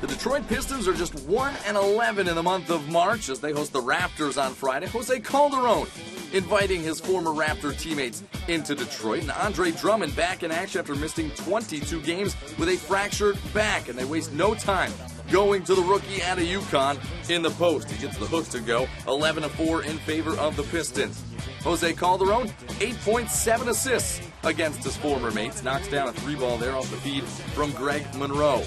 The Detroit Pistons are just 1-11 in the month of March as they host the Raptors on Friday. Jose Calderon inviting his former Raptor teammates into Detroit. And Andre Drummond back in action after missing 22 games with a fractured back. And they waste no time going to the rookie out of UConn in the post. He gets the hook to go, 11-4 in favor of the Pistons. Jose Calderon, 8.7 assists against his former mates. Knocks down a 3-ball there off the feed from Greg Monroe.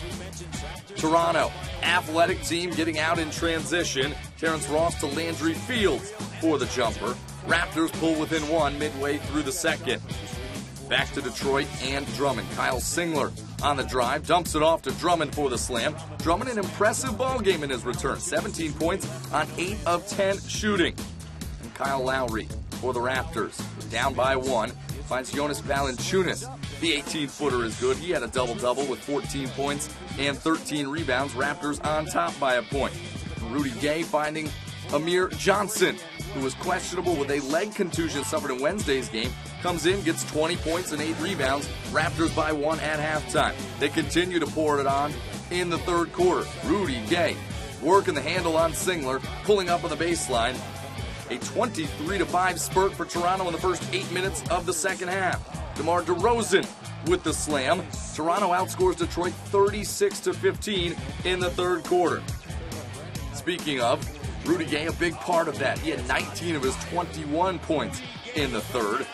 Toronto, athletic team getting out in transition. Terrence Ross to Landry Fields for the jumper. Raptors pull within one midway through the second. Back to Detroit and Drummond. Kyle Singler on the drive, dumps it off to Drummond for the slam. Drummond an impressive ball game in his return. 17 points on 8 of 10 shooting. And Kyle Lowry for the Raptors. Down by 1. Finds Jonas Valanciunas. The 18-footer is good. He had a double-double with 14 points and 13 rebounds. Raptors on top by a point. Rudy Gay finding Amir Johnson, who was questionable with a leg contusion suffered in Wednesday's game. Comes in, gets 20 points and 8 rebounds. Raptors by 1 at halftime. They continue to pour it on in the third quarter. Rudy Gay working the handle on Singler, pulling up on the baseline. A 23-5 spurt for Toronto in the first 8 minutes of the second half. DeMar DeRozan with the slam. Toronto outscores Detroit 36-15 in the third quarter. Speaking of, Rudy Gay, a big part of that. He had 19 of his 21 points in the third.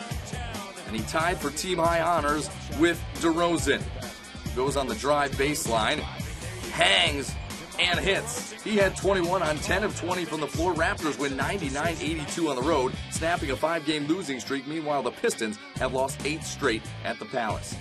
And he tied for team-high honors with DeRozan. Goes on the drive baseline, hangs, and hits. He had 21 on 10 of 20 from the floor. Raptors win 99-82 on the road, snapping a 5-game losing streak. Meanwhile, the Pistons have lost 8 straight at the Palace.